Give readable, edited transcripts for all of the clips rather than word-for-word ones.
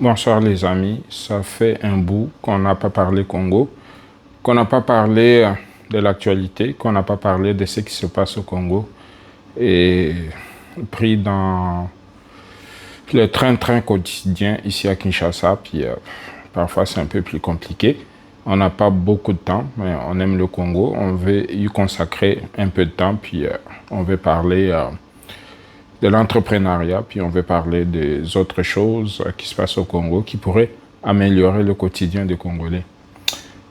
Bonsoir les amis, ça fait un bout qu'on n'a pas parlé Congo, qu'on n'a pas parlé de l'actualité, qu'on n'a pas parlé de ce qui se passe au Congo et pris dans le train-train quotidien ici à Kinshasa, puis parfois c'est un peu plus compliqué. On n'a pas beaucoup de temps, mais on aime le Congo, on veut y consacrer un peu de temps, puis on veut parler de l'entrepreneuriat, puis on veut parler des autres choses qui se passent au Congo qui pourraient améliorer le quotidien des Congolais.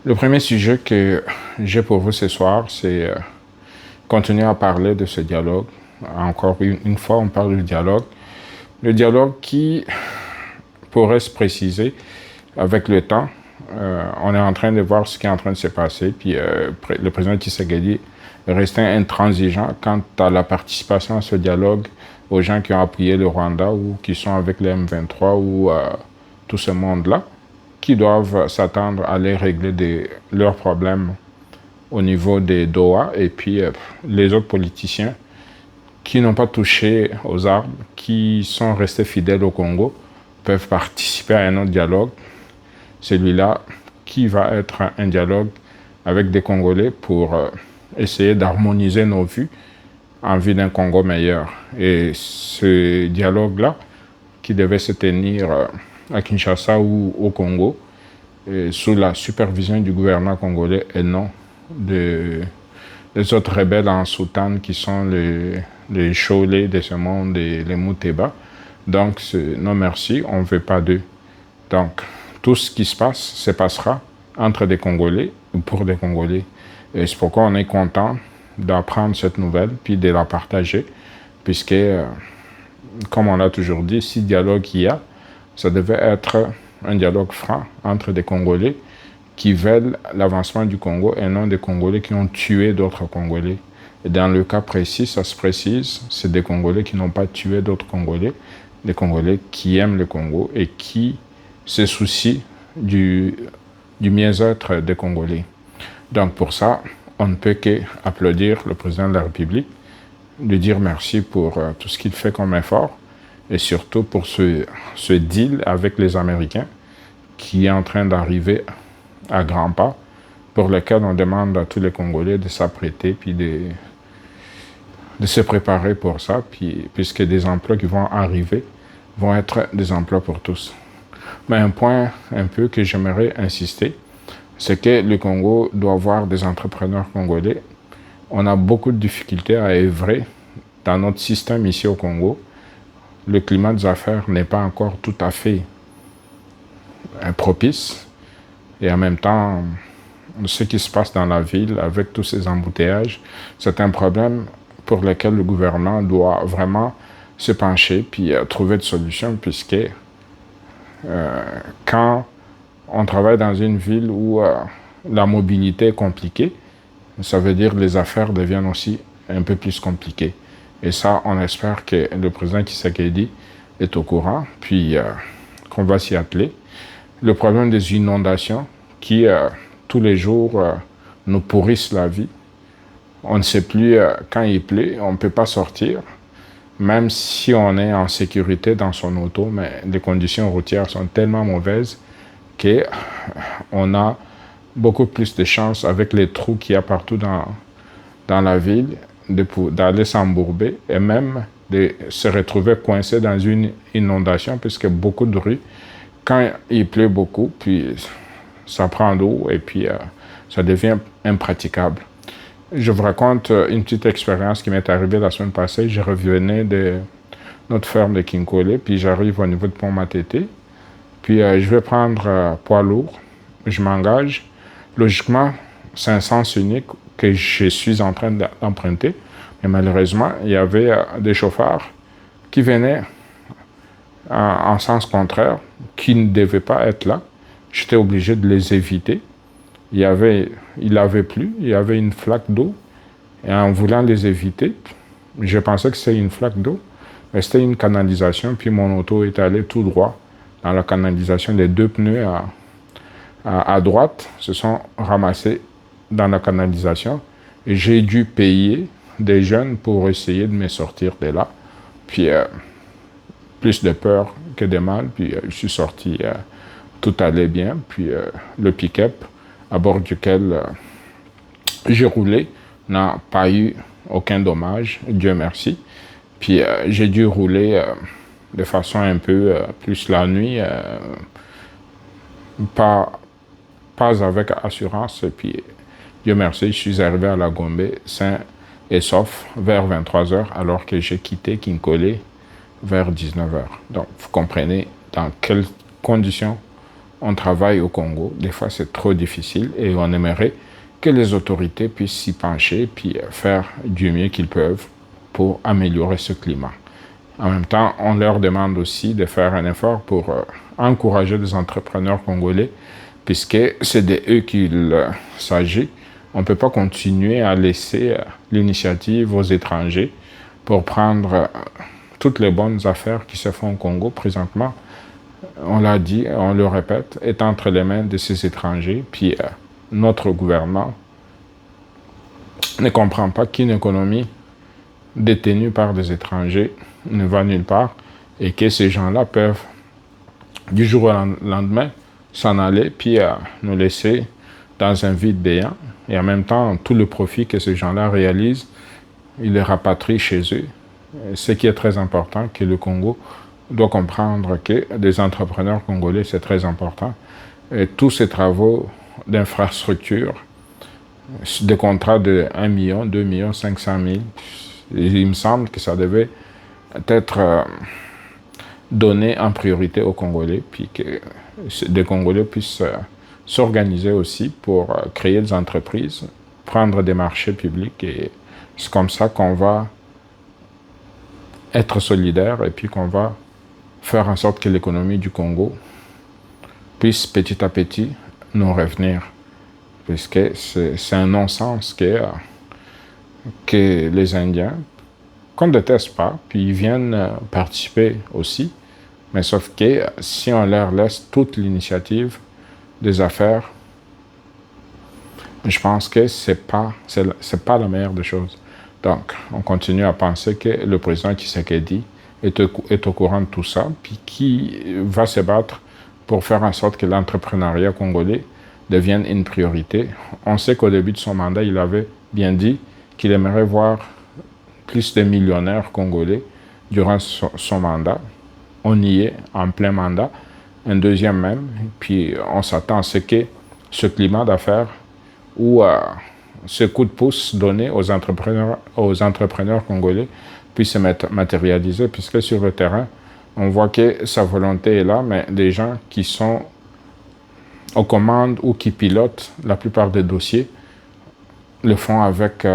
Le premier sujet que j'ai pour vous ce soir, c'est continuer à parler de ce dialogue. Encore une fois, on parle du dialogue. Le dialogue qui pourrait se préciser avec le temps. On est en train de voir ce qui est en train de se passer, puis le président Tshisekedi est resté intransigeant quant à la participation à ce dialogue aux gens qui ont appuyé le Rwanda ou qui sont avec les M23 ou tout ce monde-là, qui doivent s'attendre à aller régler leurs problèmes au niveau des Doha, et puis les autres politiciens qui n'ont pas touché aux armes, qui sont restés fidèles au Congo, peuvent participer à un autre dialogue, celui-là qui va être un dialogue avec des Congolais pour essayer d'harmoniser nos vues en vue d'un Congo meilleur. Et ce dialogue-là, qui devait se tenir à Kinshasa ou au Congo, sous la supervision du gouvernement congolais et non des autres rebelles en soutane qui sont les Cholés de ce monde et les Mouteba. Donc, non merci, on ne veut pas d'eux. Donc, tout ce qui se passera entre des Congolais ou pour des Congolais. Et c'est pourquoi on est content d'apprendre cette nouvelle, puis de la partager, puisque, comme on l'a toujours dit, si dialogue il y a, ça devait être un dialogue franc entre des Congolais qui veulent l'avancement du Congo et non des Congolais qui ont tué d'autres Congolais. Et dans le cas précis, ça se précise, c'est des Congolais qui n'ont pas tué d'autres Congolais, des Congolais qui aiment le Congo et qui se soucient du mieux-être des Congolais. Donc pour ça, on ne peut qu'applaudir le président de la République, lui dire merci pour tout ce qu'il fait comme effort et surtout pour ce deal avec les Américains qui est en train d'arriver à grands pas, pour lequel on demande à tous les Congolais de s'apprêter puis de se préparer pour ça, puis, puisque des emplois qui vont arriver vont être des emplois pour tous. Mais un point un peu que j'aimerais insister, c'est que le Congo doit avoir des entrepreneurs congolais. On a beaucoup de difficultés à œuvrer dans notre système ici au Congo. Le climat des affaires n'est pas encore tout à fait propice. Et en même temps, ce qui se passe dans la ville avec tous ces embouteillages, c'est un problème pour lequel le gouvernement doit vraiment se pencher puis trouver des solutions, puisque quand on travaille dans une ville où la mobilité est compliquée, ça veut dire que les affaires deviennent aussi un peu plus compliquées. Et ça, on espère que le président Tshisekedi est au courant, puis qu'on va s'y atteler. Le problème des inondations qui, tous les jours, nous pourrissent la vie. On ne sait plus quand il pleut, on ne peut pas sortir. Même si on est en sécurité dans son auto, mais les conditions routières sont tellement mauvaises qu'on a beaucoup plus de chances, avec les trous qu'il y a partout dans la ville, d'aller s'embourber et même de se retrouver coincé dans une inondation, puisque beaucoup de rues, quand il pleut beaucoup, puis ça prend d'eau et puis ça devient impraticable. Je vous raconte une petite expérience qui m'est arrivée la semaine passée. Je revenais de notre ferme de Kinkole, puis j'arrive au niveau de Pont-Matete. Puis je vais prendre poids lourd, je m'engage. Logiquement, c'est un sens unique que je suis en train d'emprunter. Mais malheureusement, il y avait des chauffeurs qui venaient en sens contraire, qui ne devaient pas être là. J'étais obligé de les éviter. Il avait plu, il y avait une flaque d'eau. Et en voulant les éviter, je pensais que c'était une flaque d'eau, mais c'était une canalisation. Puis mon auto est allé tout droit dans la canalisation. Les deux pneus à droite se sont ramassés dans la canalisation. Et j'ai dû payer des jeunes pour essayer de me sortir de là. Puis plus de peur que des mal, puis je suis sorti, tout allait bien, puis le pick-up à bord duquel j'ai roulé n'a pas eu aucun dommage, Dieu merci. Puis j'ai dû rouler de façon un peu plus la nuit, pas, pas avec assurance. Et puis Dieu merci, je suis arrivé à la Gombe sain et sauf vers 23 heures alors que j'ai quitté Kinkole vers 19 heures. Donc vous comprenez dans quelles conditions on travaille au Congo. Des fois c'est trop difficile et on aimerait que les autorités puissent s'y pencher puis faire du mieux qu'ils peuvent pour améliorer ce climat. En même temps, on leur demande aussi de faire un effort pour encourager les entrepreneurs congolais, puisque c'est de eux qu'il s'agit. On ne peut pas continuer à laisser l'initiative aux étrangers pour prendre toutes les bonnes affaires qui se font au Congo présentement. On l'a dit, on le répète, est entre les mains de ces étrangers, puis notre gouvernement ne comprend pas qu'une économie détenue par des étrangers ne va nulle part et que ces gens-là peuvent du jour au lendemain s'en aller puis nous laisser dans un vide béant et en même temps tout le profit que ces gens-là réalisent, ils les rapatrient chez eux. Ce qui est très important, que le Congo doit comprendre que des entrepreneurs congolais, c'est très important. Et tous ces travaux d'infrastructure, des contrats de 1 million, 2 millions, 500 000, il me semble que ça devait être donné en priorité aux Congolais, puis que des Congolais puissent s'organiser aussi pour créer des entreprises, prendre des marchés publics, et c'est comme ça qu'on va être solidaire et puis qu'on va faire en sorte que l'économie du Congo puisse petit à petit nous revenir, puisque c'est un non-sens que les Indiens, qu'on ne déteste pas, puis ils viennent participer aussi, mais sauf que si on leur laisse toute l'initiative des affaires, je pense que c'est pas la meilleure des choses. Donc, on continue à penser que le président Tshisekedi est au courant de tout ça, puis qui va se battre pour faire en sorte que l'entrepreneuriat congolais devienne une priorité. On sait qu'au début de son mandat, il avait bien dit qu'il aimerait voir plus de millionnaires congolais durant son mandat. On y est en plein mandat, un deuxième même, puis on s'attend à ce que ce climat d'affaires ou ce coup de pouce donné aux entrepreneurs congolais puisse se matérialiser, puisque sur le terrain, on voit que sa volonté est là, mais des gens qui sont aux commandes ou qui pilotent la plupart des dossiers le font avec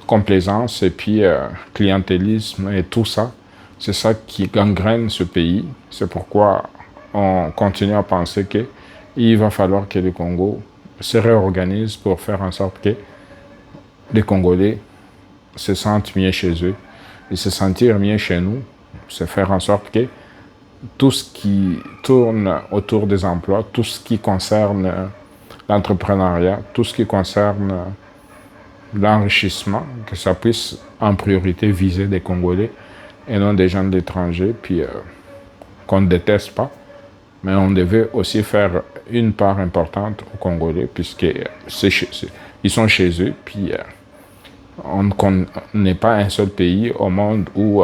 complaisance et puis clientélisme et tout ça. C'est ça qui gangrène ce pays. C'est pourquoi on continue à penser qu'il va falloir que le Congo se réorganise pour faire en sorte que les Congolais se sentent mieux chez eux. Et se sentir mieux chez nous, c'est faire en sorte que tout ce qui tourne autour des emplois, tout ce qui concerne l'entrepreneuriat, tout ce qui concerne l'enrichissement, que ça puisse en priorité viser des Congolais et non des gens de l'étranger, puis qu'on ne déteste pas. Mais on devait aussi faire une part importante aux Congolais, puisqu'ils sont chez eux, puis on n'est pas un seul pays au monde où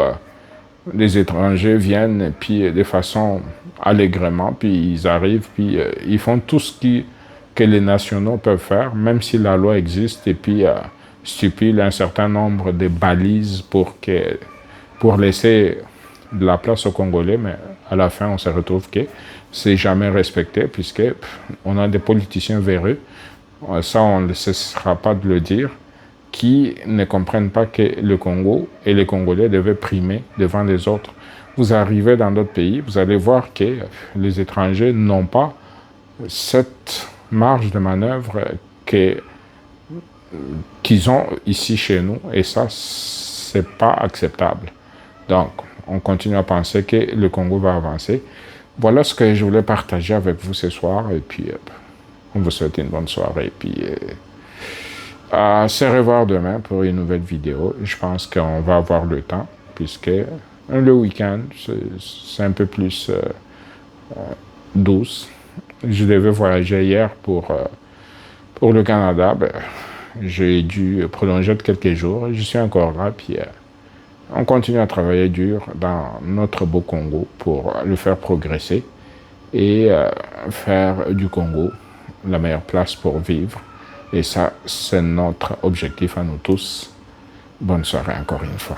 les étrangers viennent, puis de façon allègrement, puis ils arrivent, puis ils font tout ce que les nationaux peuvent faire, même si la loi existe, et puis stipule un certain nombre de balises pour laisser de la place aux Congolais, mais à la fin, on se retrouve que c'est jamais respecté, puisque on a des politiciens véreux, ça on ne cessera pas de le dire, qui ne comprennent pas que le Congo et les Congolais devaient primer devant les autres. Vous arrivez dans d'autres pays, vous allez voir que les étrangers n'ont pas cette marge de manœuvre qu'ils ont ici chez nous, et ça, c'est pas acceptable. Donc, on continue à penser que le Congo va avancer. Voilà ce que je voulais partager avec vous ce soir, et puis on vous souhaite une bonne soirée, et puis se revoir demain pour une nouvelle vidéo. Je pense qu'on va avoir le temps, puisque Le week-end, c'est un peu plus douce. Je devais voyager hier pour le Canada. Ben, j'ai dû prolonger de quelques jours. Je suis encore là, puis on continue à travailler dur dans notre beau Congo pour le faire progresser et faire du Congo la meilleure place pour vivre. Et ça, c'est notre objectif à nous tous. Bonne soirée encore une fois.